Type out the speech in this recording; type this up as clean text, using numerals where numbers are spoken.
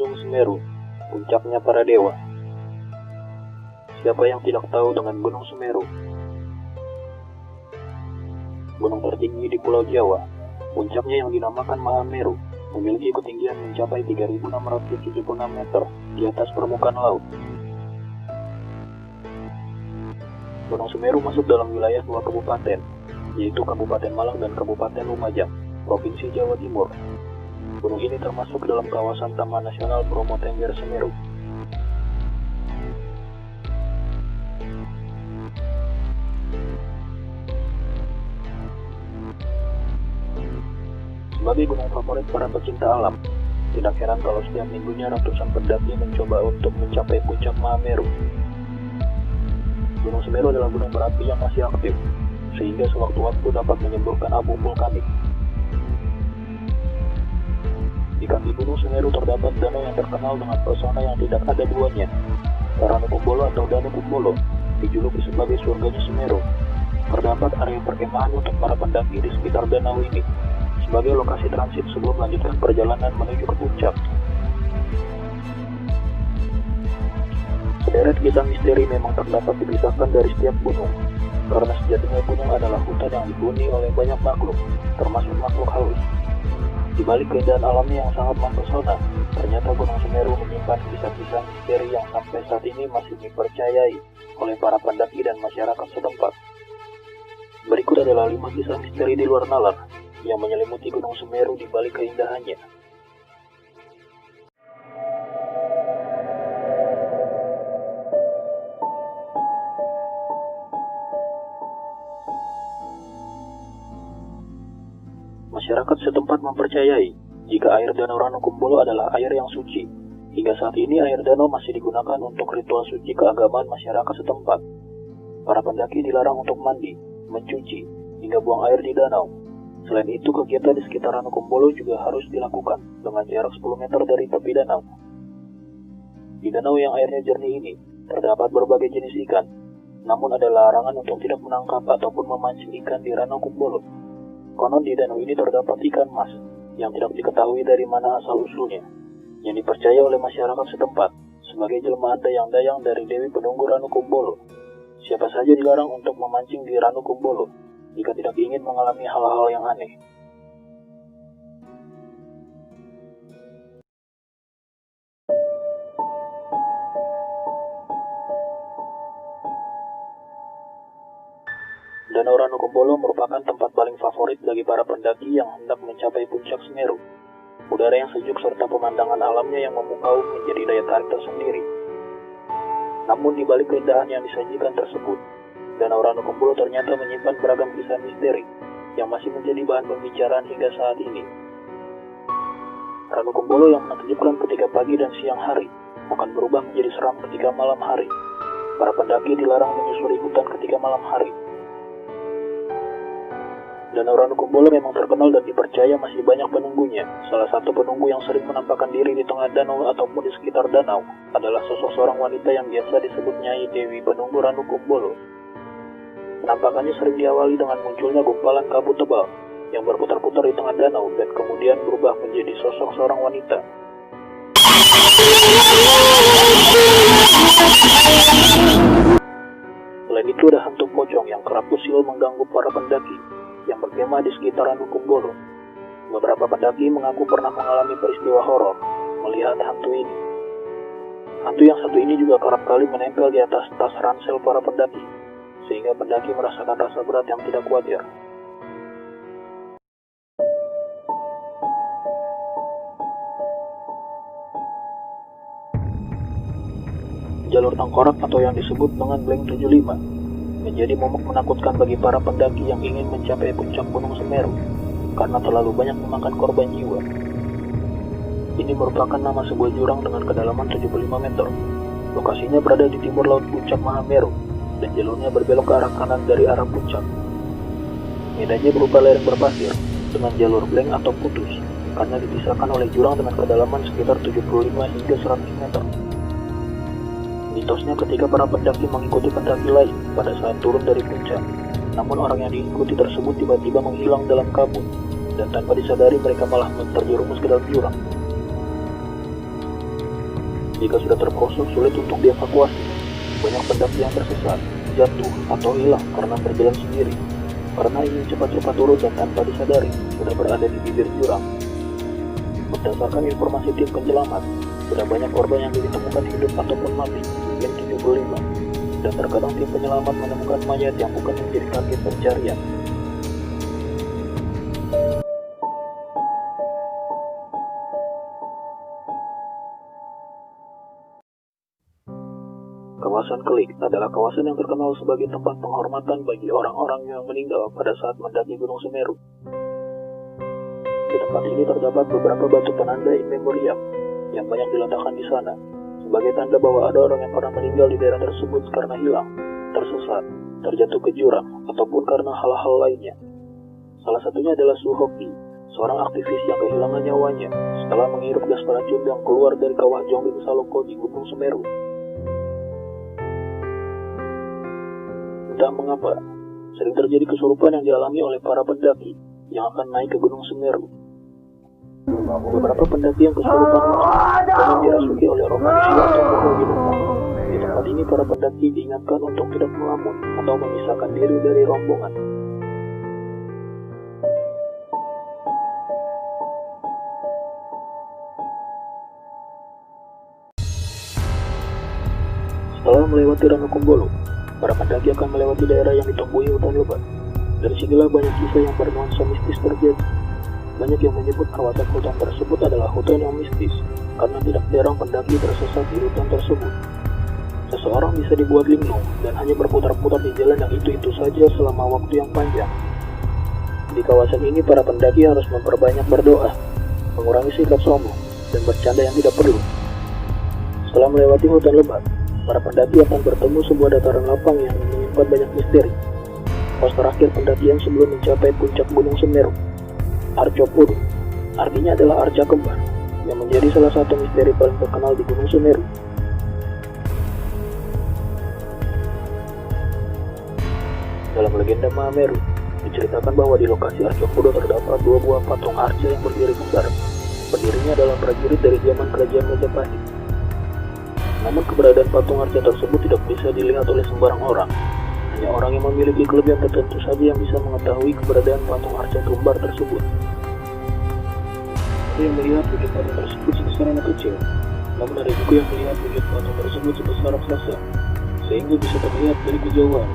Gunung Semeru, puncaknya para dewa. Siapa yang tidak tahu dengan Gunung Semeru? Gunung tertinggi di Pulau Jawa, puncaknya yang dinamakan Mahameru, memiliki ketinggian mencapai 3.676 meter di atas permukaan laut. Gunung Semeru masuk dalam wilayah dua kabupaten, yaitu Kabupaten Malang dan Kabupaten Lumajang, Provinsi Jawa Timur. Gunung ini termasuk dalam kawasan Taman Nasional Bromo Tengger Semeru. Sebagai gunung favorit para pecinta alam, tidak heran kalau setiap minggunya ratusan pendaki mencoba untuk mencapai puncak Mahameru. Gunung Semeru adalah gunung berapi yang masih aktif, sehingga sewaktu-waktu dapat menyemburkan abu vulkanik. Di kaki Gunung Semeru terdapat danau yang terkenal dengan pesona yang tidak ada duanya. Ranokumbolo atau Danau Kumbolo dijuluki sebagai surganya Semeru. Terdapat area perkemahan untuk para pendaki di sekitar danau ini, sebagai lokasi transit sebelum melanjutkan perjalanan menuju ke puncak. Sederet kisah misteri memang terdapat dipisahkan dari setiap gunung, karena sejatinya gunung adalah hutan yang dihuni oleh banyak makhluk, termasuk makhluk halus. Di balik keindahan alamnya yang sangat mempesona, ternyata Gunung Semeru menyimpan kisah-kisah misteri yang sampai saat ini masih dipercayai oleh para pendaki dan masyarakat setempat. Berikut adalah 5 kisah misteri di luar nalar yang menyelimuti Gunung Semeru di balik keindahannya. Masyarakat setempat mempercayai jika air Danau Ranokumbolo adalah air yang suci. Hingga saat ini air danau masih digunakan untuk ritual suci keagamaan masyarakat setempat. Para pendaki dilarang untuk mandi, mencuci, hingga buang air di danau. Selain itu, kegiatan di sekitar Ranokumbolo juga harus dilakukan dengan jarak 10 meter dari tepi danau. Di danau yang airnya jernih ini, terdapat berbagai jenis ikan. Namun ada larangan untuk tidak menangkap ataupun memancing ikan di Ranokumbolo. Konon di danau ini terdapat ikan mas yang tidak diketahui dari mana asal-usulnya, yang dipercaya oleh masyarakat setempat sebagai jelmaan dayang-dayang dari Dewi Penunggu Ranokumbolo. Siapa saja dilarang untuk memancing di Ranokumbolo jika tidak ingin mengalami hal-hal yang aneh. Danau Ranokumbolo merupakan tempat paling favorit bagi para pendaki yang hendak mencapai puncak Semeru. Udara yang sejuk serta pemandangan alamnya yang memukau menjadi daya tarik tersendiri. Namun di balik keindahan yang disajikan tersebut, Danau Ranokumbolo ternyata menyimpan beragam kisah misteri yang masih menjadi bahan pembicaraan hingga saat ini. Ranokumbolo yang menakjubkan ketika pagi dan siang hari akan berubah menjadi seram ketika malam hari. Para pendaki dilarang menyusuri hutan ketika malam hari. Danau Ranokumbolo memang terkenal dan dipercaya masih banyak penunggunya. Salah satu penunggu yang sering menampakkan diri di tengah danau ataupun di sekitar danau adalah sosok seorang wanita yang biasa disebut Nyai Dewi Penunggu Ranokumbolo. Penampakannya sering diawali dengan munculnya gumpalan kabut tebal yang berputar-putar di tengah danau dan kemudian berubah menjadi sosok seorang wanita. Selain itu ada hantu pocong yang kerap usil mengganggu para pendaki yang berkemah di sekitar Ranokumbolo. Beberapa pendaki mengaku pernah mengalami peristiwa horor melihat hantu ini. Hantu yang satu ini juga kerap kali menempel di atas tas ransel para pendaki, sehingga pendaki merasakan rasa berat yang tidak wajar. Jalur tengkorak atau yang disebut dengan Blank 75 menjadi momok menakutkan bagi para pendaki yang ingin mencapai puncak Gunung Semeru karena terlalu banyak memakan korban jiwa. Ini merupakan nama sebuah jurang dengan kedalaman 75 meter. Lokasinya berada di timur laut puncak Mahameru dan jalurnya berbelok ke arah kanan dari arah puncak. Medannya berupa lereng berpasir dengan jalur blank atau putus karena dipisahkan oleh jurang dengan kedalaman sekitar 75 hingga 100 meter. Mitosnya ketika para pendaki mengikuti pendaki lain pada saat turun dari puncak, namun orang yang diikuti tersebut tiba-tiba menghilang dalam kabut, dan tanpa disadari mereka malah terjerumus ke dalam jurang. Jika sudah terperosok, sulit untuk dievakuasi. Banyak pendaki yang tersesat, jatuh, atau hilang karena berjalan sendiri. Karena ingin cepat-cepat turun dan tanpa disadari, sudah berada di bibir jurang. Berdasarkan informasi tim penyelamat, sudah banyak korban yang ditemukan hidup ataupun mati, mungkin 75. Dan terkadang tim penyelamat menemukan mayat yang bukan menjadi target pencarian. Kawasan Klik adalah kawasan yang terkenal sebagai tempat penghormatan bagi orang-orang yang meninggal pada saat mendaki Gunung Semeru. Di tempat ini terdapat beberapa batu penanda in memoriam yang banyak diletakkan di sana, sebagai tanda bahwa ada orang yang pernah meninggal di daerah tersebut karena hilang, tersesat, terjatuh ke jurang, ataupun karena hal-hal lainnya. Salah satunya adalah Su Hoki, seorang aktivis yang kehilangan nyawanya setelah menghirup gas beracun yang keluar dari kawah Jongbing Saloko di Gunung Semeru. Entah mengapa, sering terjadi kesurupan yang dialami oleh para pendaki yang akan naik ke Gunung Semeru. Beberapa pendaki yang kesurupan memang dirasuki oleh roh manusia atau roh binatang. Di tempat ini para pendaki diingatkan untuk tidak melamun atau memisahkan diri dari rombongan. Setelah melewati Ranukumbolo, para pendaki akan melewati daerah yang ditumbuhi hutan lebat. Dari sinilah banyak kisah yang bernuansa mistis terjadi. Banyak yang menyebut kawasan hutan tersebut adalah hutan yang mistis, karena tidak jarang pendaki tersesat di hutan tersebut. Seseorang bisa dibuat linglung dan hanya berputar-putar di jalan yang itu-itu saja selama waktu yang panjang. Di kawasan ini para pendaki harus memperbanyak berdoa, mengurangi sikap sombong, dan bercanda yang tidak perlu. Setelah melewati hutan lebat, para pendaki akan bertemu sebuah dataran lapang yang menyimpan banyak misteri. Pos terakhir pendakian sebelum mencapai puncak Gunung Semeru, Arjopuro, artinya adalah arca kembar, yang menjadi salah satu misteri paling terkenal di Gunung Semeru. Dalam legenda Mahameru, diceritakan bahwa di lokasi Arjopuro terdapat dua buah patung arca yang berdiri kembar. Pendirinya adalah prajurit dari zaman kerajaan Majapahit. Namun keberadaan patung arca tersebut tidak bisa dilihat oleh sembarang orang. Hanya orang yang memiliki kelebihan tertentu saja yang bisa mengetahui keberadaan patung arca kembar tersebut. Ada yang melihat wujud patung tersebut sebesar anak kecil, namun ada juga yang melihat wujud patung tersebut sebesar raksasa, sehingga bisa terlihat dari kejauhan.